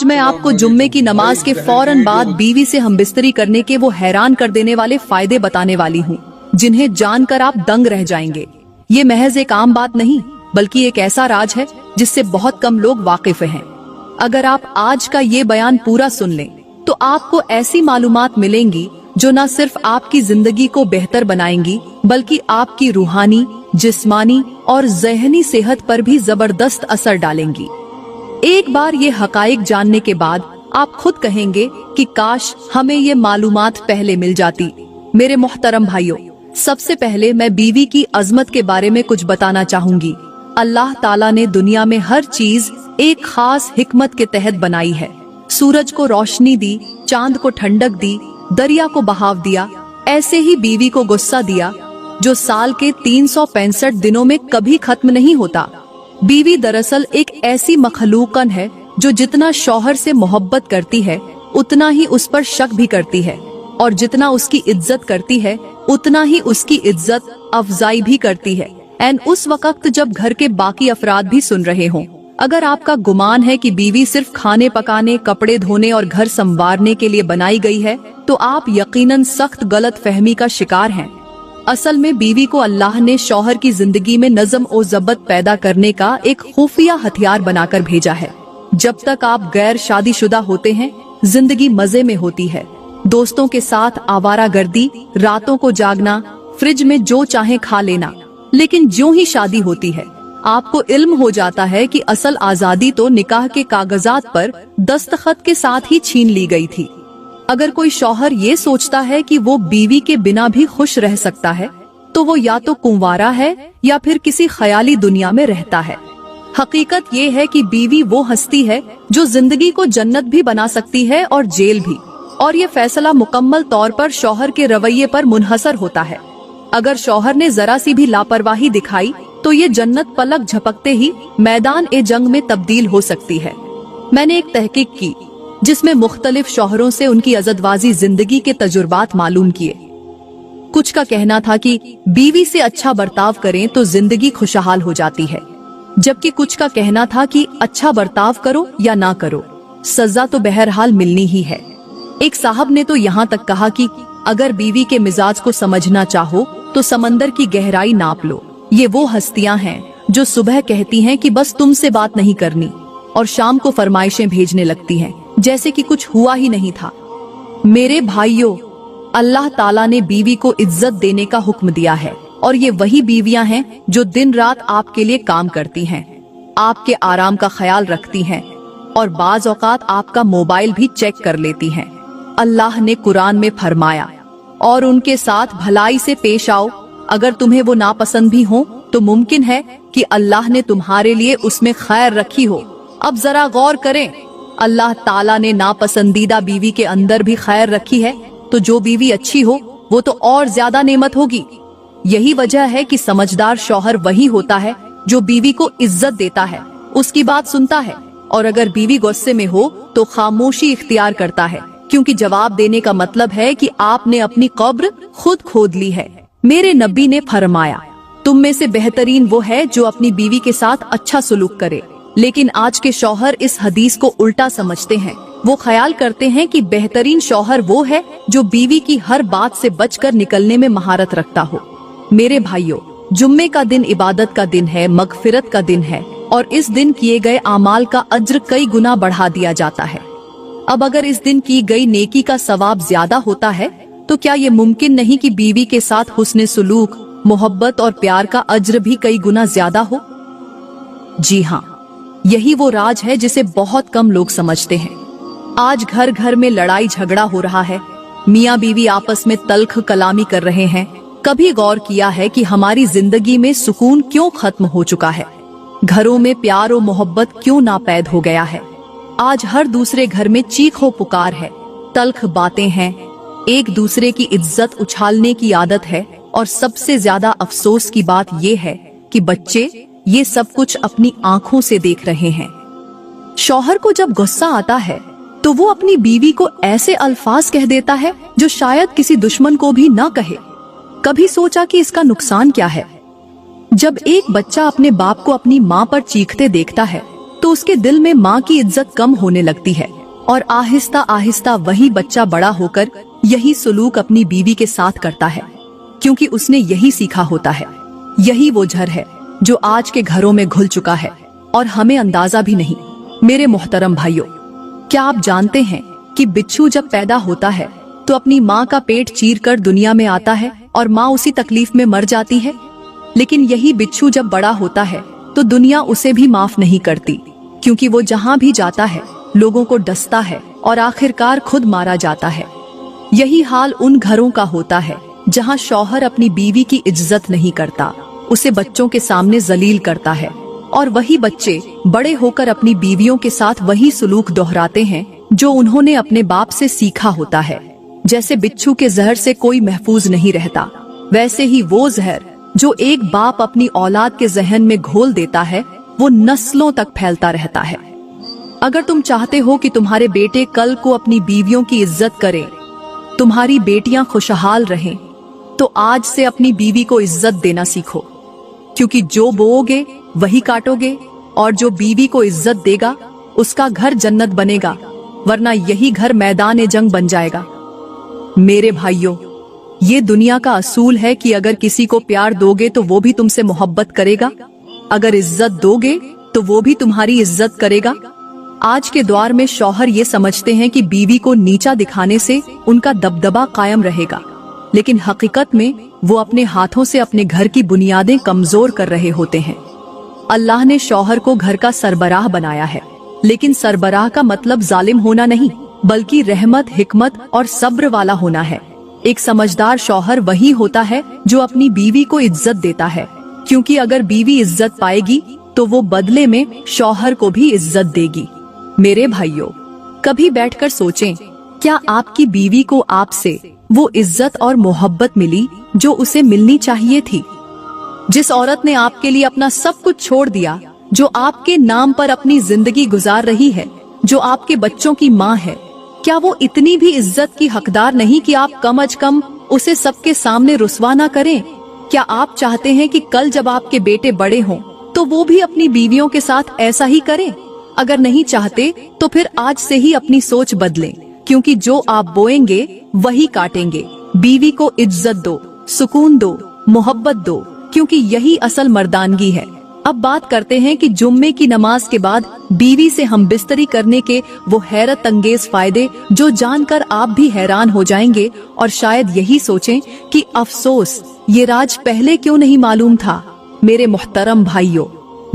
आज मैं आपको जुम्मे की नमाज के फौरन बाद बीवी से हमबिस्तरी करने के वो हैरान कर देने वाले फायदे बताने वाली हूँ, जिन्हें जानकर आप दंग रह जाएंगे। ये महज एक आम बात नहीं, बल्कि एक ऐसा राज है जिससे बहुत कम लोग वाकिफ हैं। अगर आप आज का ये बयान पूरा सुन लें, तो आपको ऐसी मालूमात मिलेंगी जो न सिर्फ आपकी जिंदगी को बेहतर बनाएंगी, बल्कि आपकी रूहानी, जिस्मानी और ज़हनी सेहत पर भी जबरदस्त असर डालेंगी। एक बार ये हकाइक जानने के बाद आप खुद कहेंगे कि काश हमें ये मालूमात पहले मिल जाती। मेरे मोहतरम भाइयों, सबसे पहले मैं बीवी की अजमत के बारे में कुछ बताना चाहूंगी। अल्लाह ताला ने दुनिया में हर चीज एक खास हिकमत के तहत बनाई है। सूरज को रोशनी दी, चांद को ठंडक दी, दरिया को बहाव दिया, ऐसे ही बीवी को गुस्सा दिया जो साल के 365 दिनों में कभी खत्म नहीं होता। बीवी दरअसल एक ऐसी मखलूकन है जो जितना शौहर से मोहब्बत करती है, उतना ही उस पर शक भी करती है, और जितना उसकी इज्जत करती है, उतना ही उसकी इज्जत अफजाई भी करती है। एंड उस वक्त जब घर के बाकी अफराद भी सुन रहे हों। अगर आपका गुमान है कि बीवी सिर्फ खाने पकाने, कपड़े धोने और घर संवारने के लिए बनाई गई है, तो आप यकीनन सख्त गलत फहमी का शिकार हैं। असल में बीवी को अल्लाह ने शौहर की जिंदगी में नज़म और ज़ब्त पैदा करने का एक खुफिया हथियार बनाकर भेजा है। जब तक आप गैर शादीशुदा होते हैं, जिंदगी मजे में होती है। दोस्तों के साथ आवारागर्दी, रातों को जागना, फ्रिज में जो चाहे खा लेना। लेकिन ज्यों ही शादी होती है, आपको इल्म हो जाता है कि असल आजादी तो निकाह के कागजात पर दस्तखत के साथ ही छीन ली गई थी। अगर कोई शौहर ये सोचता है कि वो बीवी के बिना भी खुश रह सकता है, तो वो या तो कुंवारा है या फिर किसी ख्याली दुनिया में रहता है। हकीकत ये है कि बीवी वो हस्ती है जो जिंदगी को जन्नत भी बना सकती है और जेल भी, और ये फैसला मुकम्मल तौर पर शौहर के रवैये पर मुनहसर होता है। अगर शौहर ने जरा सी भी लापरवाही दिखाई, तो ये जन्नत पलक झपकते ही मैदान ए जंग में तब्दील हो सकती है। मैंने एक तहकीक की जिसमें मुख्तलिफ शौहरों से उनकी अज़दवाजी जिंदगी के तजुर्बात मालूम किए। कुछ का कहना था कि बीवी से अच्छा बर्ताव करें तो जिंदगी खुशहाल हो जाती है, जबकि कुछ का कहना था कि अच्छा बर्ताव करो या ना करो, सजा तो बहरहाल मिलनी ही है। एक साहब ने तो यहाँ तक कहा कि अगर बीवी के मिजाज को समझना चाहो तो समंदर की गहराई नाप लो। ये वो हस्तियां हैं जो सुबह कहती हैं कि बस तुमसे बात नहीं करनी, और शाम को फरमाइशें भेजने लगती हैं जैसे कि कुछ हुआ ही नहीं था। मेरे भाइयों, अल्लाह ताला ने बीवी को इज्जत देने का हुक्म दिया है, और ये वही बीवियां हैं जो दिन रात आपके लिए काम करती हैं, आपके आराम का ख्याल रखती हैं, और बाज औकात आपका मोबाइल भी चेक कर लेती हैं। अल्लाह ने कुरान में फरमाया, और उनके साथ भलाई से पेश आओ। अगर तुम्हें वो नापसंद भी हो तो मुमकिन है कि अल्लाह ने तुम्हारे लिए उसमें खैर रखी हो। अब जरा गौर करें, अल्लाह ताला ने नापसंदीदा बीवी के अंदर भी खैर रखी है, तो जो बीवी अच्छी हो वो तो और ज्यादा नेमत होगी। यही वजह है कि समझदार शौहर वही होता है जो बीवी को इज्जत देता है, उसकी बात सुनता है, और अगर बीवी गुस्से में हो तो खामोशी इख्तियार करता है, क्योंकि जवाब देने का मतलब है कि आपने अपनी कब्र खुद खोद ली है। मेरे नबी ने फरमाया, तुम में से बेहतरीन वो है जो अपनी बीवी के साथ अच्छा सलूक करे। लेकिन आज के शौहर इस हदीस को उल्टा समझते हैं। वो ख्याल करते हैं कि बेहतरीन शौहर वो है जो बीवी की हर बात से बचकर निकलने में महारत रखता हो। मेरे भाइयों, जुम्मे का दिन इबादत का दिन है, मगफिरत का दिन है, और इस दिन किए गए आमाल का अज्र कई गुना बढ़ा दिया जाता है। अब अगर इस दिन की गई नेकी का सवाब ज्यादा होता है, तो क्या ये मुमकिन नहीं कि बीवी के साथ हुस्ने सुलूक, मोहब्बत और प्यार का अज्र भी कई गुना ज्यादा हो? जी हाँ, यही वो राज है जिसे बहुत कम लोग समझते हैं। आज घर घर में लड़ाई झगड़ा हो रहा है, मियाँ बीवी आपस में तल्ख कलामी कर रहे हैं। कभी गौर किया है कि हमारी जिंदगी में सुकून क्यों खत्म हो चुका है? घरों में प्यार और मोहब्बत क्यों नापैद हो गया है? आज हर दूसरे घर में चीखो पुकार है, तल्ख बातें हैं, एक दूसरे की इज्जत उछालने की आदत है, और सबसे ज्यादा अफसोस की बात ये है कि बच्चे ये सब कुछ अपनी आंखों से देख रहे हैं। शौहर को जब गुस्सा आता है तो वो अपनी बीवी को ऐसे अल्फाज कह देता है जो शायद किसी दुश्मन को भी ना कहे। कभी सोचा कि इसका नुकसान क्या है? जब एक बच्चा अपने बाप को अपनी माँ पर चीखते देखता है तो उसके दिल में माँ की इज्जत कम होने लगती है और आहिस्ता आहिस्ता वही बच्चा बड़ा होकर यही सलूक अपनी बीवी के साथ करता है, क्योंकि उसने यही सीखा होता है। यही वो जहर है जो आज के घरों में घुल चुका है और हमें अंदाजा भी नहीं। मेरे मोहतरम भाइयों, क्या आप जानते हैं कि बिच्छू जब पैदा होता है तो अपनी माँ का पेट चीरकर दुनिया में आता है और माँ उसी तकलीफ में मर जाती है, लेकिन यही बिच्छू जब बड़ा होता है तो दुनिया उसे भी माफ नहीं करती, क्योंकि वो जहाँ भी जाता है लोगों को डसता है और आखिरकार खुद मारा जाता है। यही हाल उन घरों का होता है जहाँ शौहर अपनी बीवी की इज्जत नहीं करता, उसे बच्चों के सामने जलील करता है, और वही बच्चे बड़े होकर अपनी बीवियों के साथ वही सलूक दोहराते हैं जो उन्होंने अपने बाप से सीखा होता है। जैसे बिच्छू के जहर से कोई महफूज नहीं रहता, वैसे ही वो जहर जो एक बाप अपनी औलाद के जहन में घोल देता है वो नस्लों तक फैलता रहता है। अगर तुम चाहते हो कि तुम्हारे बेटे कल को अपनी बीवियों की इज्जत करें, तुम्हारी बेटियां खुशहाल रहें, तो आज से अपनी बीवी को इज्जत देना सीखो, क्योंकि जो बोओगे वही काटोगे, और जो बीवी को इज्जत देगा उसका घर जन्नत बनेगा, वरना यही घर मैदान जंग बन जाएगा। मेरे भाइयों, ये दुनिया का असूल है कि अगर किसी को प्यार दोगे तो वो भी तुमसे मोहब्बत करेगा, अगर इज्जत दोगे तो वो भी तुम्हारी इज्जत करेगा। आज के दौर में शौहर ये समझते हैं कि बीवी को नीचा दिखाने से उनका दबदबा कायम रहेगा, लेकिन हकीकत में वो अपने हाथों से अपने घर की बुनियादें कमजोर कर रहे होते हैं। अल्लाह ने शौहर को घर का सरबराह बनाया है, लेकिन सरबराह का मतलब जालिम होना नहीं, बल्कि रहमत, हिकमत और सब्र वाला होना है। एक समझदार शौहर वही होता है जो अपनी बीवी को इज्जत देता है, क्योंकि अगर बीवी इज्जत पाएगी तो वो बदले में शौहर को भी इज्जत देगी। मेरे भाइयों, कभी बैठकर सोचें, क्या आपकी बीवी को आपसे वो इज्जत और मोहब्बत मिली जो उसे मिलनी चाहिए थी? जिस औरत ने आपके लिए अपना सब कुछ छोड़ दिया, जो आपके नाम पर अपनी जिंदगी गुजार रही है, जो आपके बच्चों की माँ है, क्या वो इतनी भी इज्जत की हकदार नहीं कि आप कम अज कम उसे सबके सामने रुस्वा ना करें? क्या आप चाहते हैं कि कल जब आपके बेटे बड़े हों तो वो भी अपनी बीवियों के साथ ऐसा ही करें? अगर नहीं चाहते तो फिर आज से ही अपनी सोच बदलें, क्योंकि जो आप बोएंगे वही काटेंगे। बीवी को इज्जत दो, सुकून दो, मोहब्बत दो, क्योंकि यही असल मर्दानगी है। अब बात करते हैं कि जुम्मे की नमाज के बाद बीवी से हम बिस्तरी करने के वो हैरत अंगेज फायदे जो जानकर आप भी हैरान हो जाएंगे और शायद यही सोचें कि अफसोस, ये राज पहले क्यों नहीं मालूम था। मेरे मोहतरम भाइयों,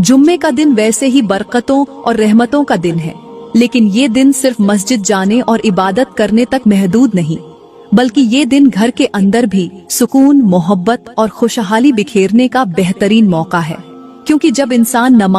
जुम्मे का दिन वैसे ही बरकतों और रहमतों का दिन है, लेकिन ये दिन सिर्फ मस्जिद जाने और इबादत करने तक महदूद नहीं, बल्कि ये दिन घर के अंदर भी सुकून, मोहब्बत और खुशहाली बिखेरने का बेहतरीन मौका है, क्योंकि जब इंसान नमाज